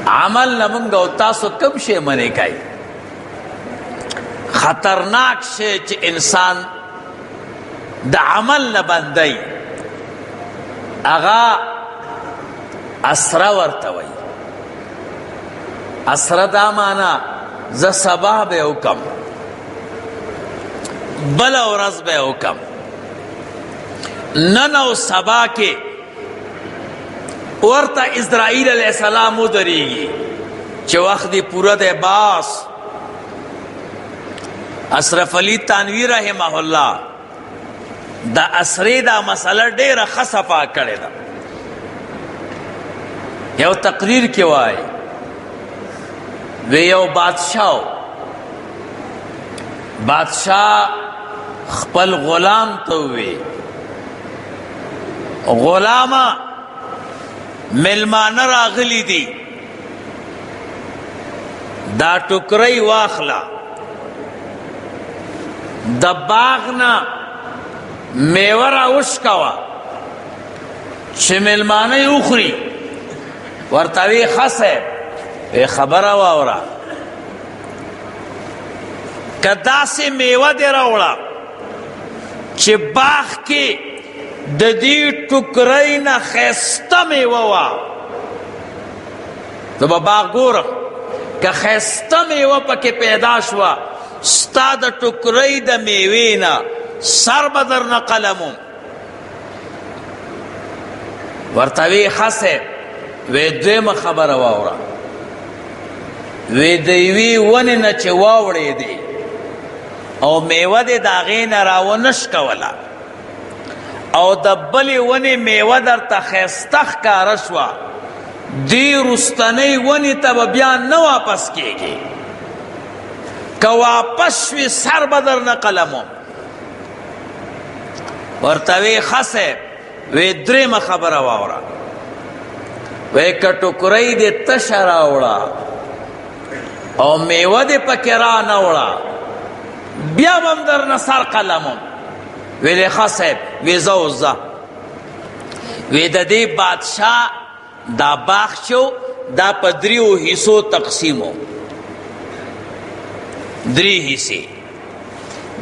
عمل نمونږ او تاسو کم شی منې کوي خطرناک شی چې انسان د عمل نه بندوي هغه اسره ورته وایي اسره دا معنا زه سبا به وکم بله ورځ به وکم نن او سبا کې ورته اسرائیل علیہ السلام ودرېږي چې وخت دی پوره دی باس اشرف علی تانوی رحمه الله دا اسرې دا مسله ډېره ښه صفا کړې ده یو تقریر کې وایي وی یو بادشاہ خپل غلام ته وی غلامه ملمانه راغلی دي دا ټوکرۍ واخله د باغ نه میوه راوشکوه چې ملمانه یې وخوري ورته وی ښه صاحب خبره واوره که داسې میوه دې راوړه چې باغ کې د دې ټوکرۍ نه ښایسته میوه وه زه به باغ ګورم که ښایسته میوه پکې پیدا شوه ستا د ټوکرۍ د میوې نه سر به درنه قلموم ورته وی ښه صاحب وی دویمه خبره واوره وی د یوې ونې نه چې واوړېدې او میوه دې د هغې نه راونه شکوله او د بلې ونې میوه درته ښایسته ښکاره شوه دې وروستنۍ ونې ته به بیا نه واپس کېږي که واپس شوې سر به درنه قلموم ورته وی ښه صاحب وی درېیمه خبره واوره وی که ټوکرۍ دې تشه راوړه او میوه دې پکې را نه وړه بیا به هم درنه سر قلمم ویلې ښه صاحب وی زه اوس ځه وی د دې بادشاه دا باغ چې دا په دریو حصو تقسیم و درې حصې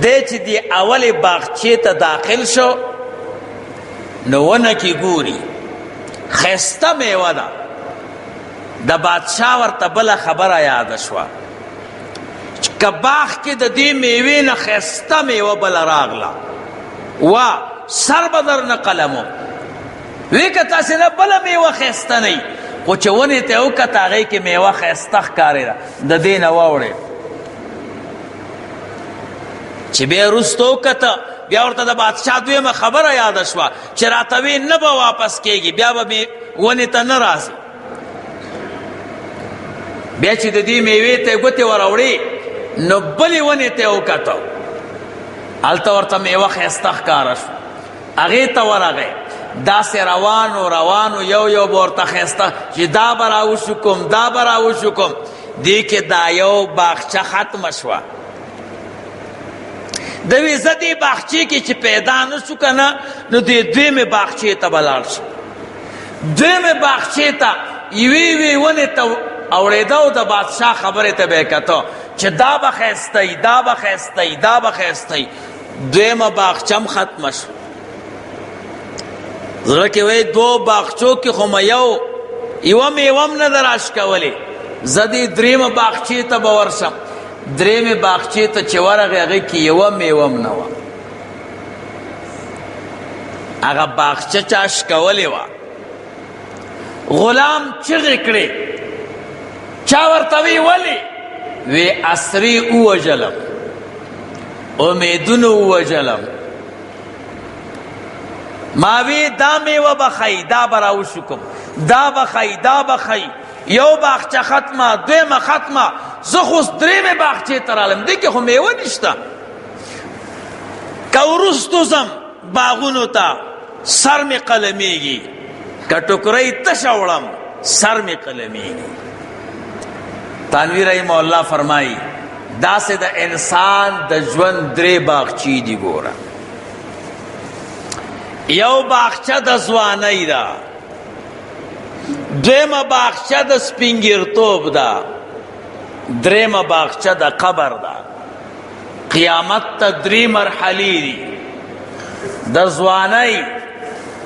دی چې د اولې باغچې ته داخل شو نو ونه کې ګوري ښایسته میوه ده د بادشاه ورته بله خبره یاده شوه که باغ کې د دې میوې نه ښایسته میوه بله راغله سر به درنه قلمو وی که تاسې نه بله میوه ښایسته نه وي خو چې ونې ته یې وکته هغې کې میوه ښایسته ښکارېده د دې نه واوړې چې بیا وروسته وکته بیا ورته د بادشاه دویمه خبره یاده شوه چې راته وی نه به واپس کېږي بیا به مې ونې ته نه راځي بیا چې د دې میوې ته یې ګوتې وراوړې نو بلې ونې ته یې وکتو هلته ورته میوه ښایسته ښکاره شو هغې ته ورغی داسې روانو یو به ورته ښایسته چې دا به راوشو کوم دا به راوشو کوم دې کې دا یو باغچه ختمه شوه د وی زه دې باغچې کې چې پیدا نه شو که نه نو دې دویمې باغچې ته به لاړ شم دویمې باغچې ته یوې ونې ته اوړېده او د بادشاه خبرې ته به یې کته چې دا به ښایسته وي دا به ښایسته وي دا به ښایسته وي دویمه باغچه هم ختمه شوه زړه کې وایي دوو باغچو کې خو مه یوه میوه هم نه ده راشکولې زه دې درېیمه باغچې ته به ورشم درېیمې باغچې ته چې ورغې هغې کې یوه میوه هم نه وه هغه باغچه چا شکولې وه غلام چغې کړې چا ورته وی ولې وی اسرې ووژلم امیدونه ووژلم ما وی دا میوه به ښایي دا به راوشکم دا به ښایي دا به ښایي یو باغچه ختمه دویمه ختمه زه خو اوس درېیمې باغچې ته رالم دې کې خو میوه نشته که وروستو ځم باغونو ته سر مې قلمیږي که ټوکرۍ تشه وړم سر مې قلمیږي تانوی رحمه الله فرمایي داسې د انسان د ژوند درې باغچې دي ګوره یو باغچه د ځوانۍ ده دویمه باغچه د سپینګیرتوب ده، دریمه باغچه د قبر ده. قیامت ته 3 مرحلې دي، د ځوانۍ،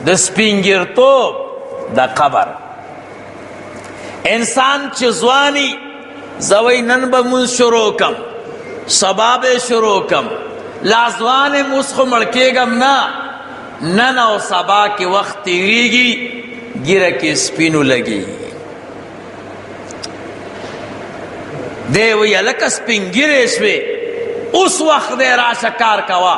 د سپینګیرتوب، د قبر. انسان چې ځواني زوی نن به مونځ شروع کم، سبا به شروع کم، لا ځوان یم اوس خو مړ کېږم نه، نن او سبا کې وخت تېرېږي، ږیره کې سپینو لګېږي. دی وی هلکه سپین ږیرې شوې، اوس وخت دی راشه کار کوه،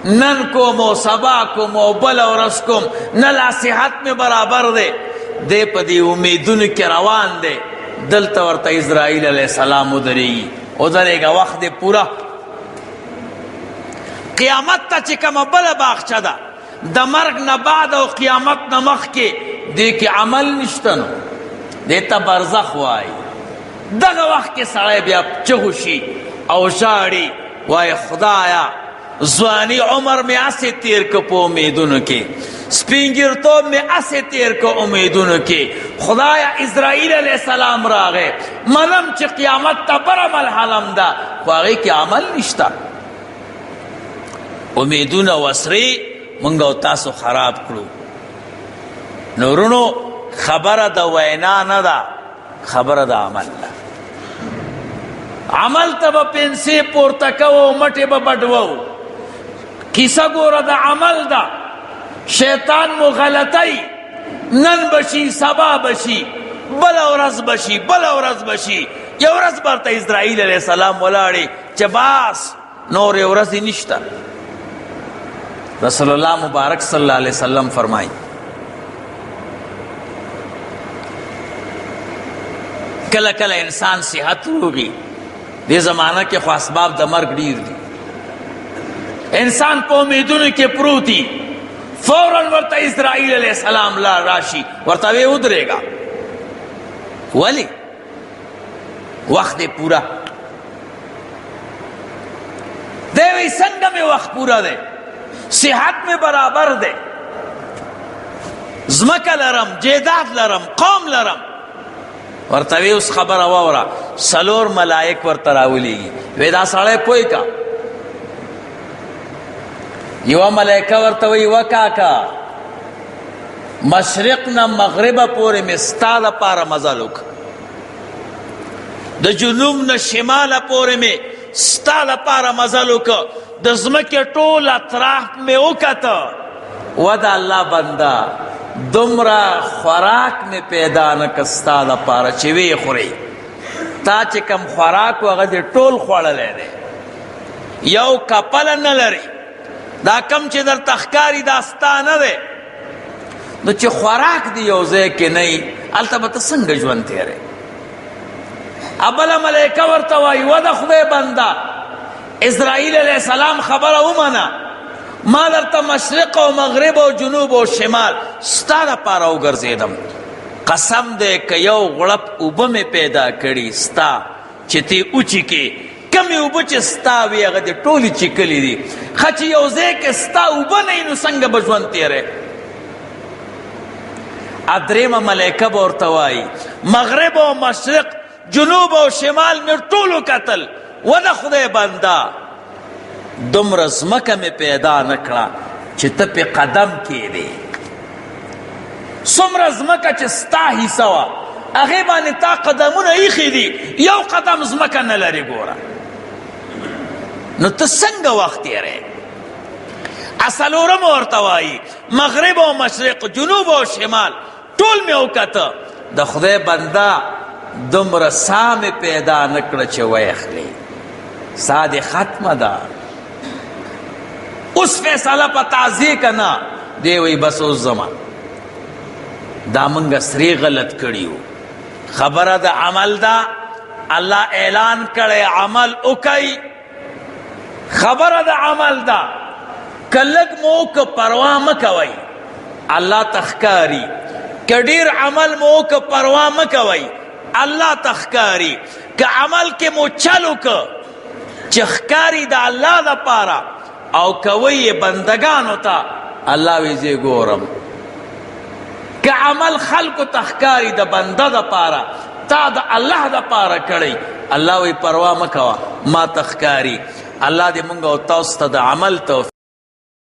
نن کوم او سبا کوم او بله ورځ کوم، نه لا صحت مې برابر دی. دی په دې امیدونو کې روان دی. دلته ورته اسرائیل علیه السلام ودرېږي، ودرېږه وخت دی پوره. قیامت ته چې کومه بله باغچه ده، د مرګ نه بعد او قیامت نه مخکې دې کې عمل نشته، نو دې ته برزخ وایي. دغه وخت کې سړی بیا چغو شي او ژاړي، وایي خدایا ځواني عمر مې هسې تیر که په امیدونو کې، سپینګیرتوب مې هسې تیر که امیدونو کې. خدایا اسرائیل علیه السلام راغی، منم چې قیامت ته بره مرحله ده، خو هغې کې عمل نشته. امیدونه وسرې مونږ او تاسو خراب کړو. نو ورونو خبره د وینا نه ده، خبره د عمل ده. عمل ته به پنسې پورته کوو، مټې به بډوو. کیسه ګوره د عمل ده. شیطان مو غلطی، نن بشي سبا بشي، بله ورځ بشي، بله ورځ بشي. یو ورځ برته اسرائیل علیه السلام ولاړې چې باس نورې ورځې نشته. رسول الله مبارک صلی الله علیه وسلم فرمایي کله کله انسان صحت وروغي، دې زمانه کې خو اسباب د مرګ ډیر دي. انسان په امیدونو کې پروت دی، فوراً ورته اسرائیل علیه السلام لا راشي، ورته وی ودرېږه. ولې؟ وخت یې پوره دی. وی څنګه مې وخت پوره دی؟ صحت مې برابر دی، ځمکه لرم، جیداد لرم، قوم لرم. ورته وی اوس خبره واوره، 4 ملائک ورته راولېږي. وی دا سړی پوه کا. یوه ملائکه ورته وی وکاکا مشرق نه مغربه پورې مې ستا دپاره مزل وکړه، د جنوب نه شماله پورې مې ستا دپاره مزل وکړه، د ځمکې ټول اطراف مې وکته. و د الله بنده دومره خوراک مې پیدا نه کړ ستا دپاره چې ویې خورې. تا چې کم خوراک و هغه دې ټول خوړلی دی، یو کپله نه لري. دا کم چې درته ښکاري دا ستا نه دی. نو چې خوراک دی یو ځای کې نه وي، هلته به ته څنګه ژوند تېروې؟ بله ملایکه ورته وایي و د خدای بنده اسرائیل علیه السلام خبره ومنه، ما درته مشرق او مغرب او جنوب او شمال ستا دپاره وګرځېدم. قسم دی که یو غړپ اوبه مې پیدا کړي ستا چې تی وچیکې، کمې اوبه چې ستا وي هغه دې ټولې چیکلې دي. ښه چې یو ځای کې ستا اوبه نه وي نو څنګه به ژوند تېری؟ درېیمه ملایکه به ورته وایي مغرب او مشرق جنوب او شمال مې ټول وکتل، و د خدای بنده دومره ځمکه مې پیدا نه کړه چې ته پې قدم کېدې. څومره ځمکه چې ستا حصه وه هغې باندې تا قدمونه ایښي دي، یو قدم ځمکه نه لري. ګوره نو ته څنګه وخت تېری؟ څلورمه ورته وایي مغرب او مشرق جنوب او شمال ټول مې وکته، د خدای بنده دومره ساه مې پیدا نه کړه چې ویخلې، ساه دې ختمه ده. اوس فیصله په تازې که نه؟ دی وی بس اوس ځمه. دا مونږ سرې غلط کړي وو. خبره د عمل ده، الله اعلان کړی عمل وکئ. خبره د عمل ده، که لږ مو که پروا مه کوئ، الله ته ښکاري. که ډېر عمل مو که پروا مه کوئ، الله ته ښکاري. که عمل کې مو چل وکړه چې ښکاري د الله دپاره او کوئ یې بندګانو ته، الله وی زه ګورم. که عمل خلکو تخکاری د بنده د پاره تا د الله د پاره کړی، الله وی پروا مکوه ما تخکاری. الله دې مونږ او تاسو ته د عمل توفیق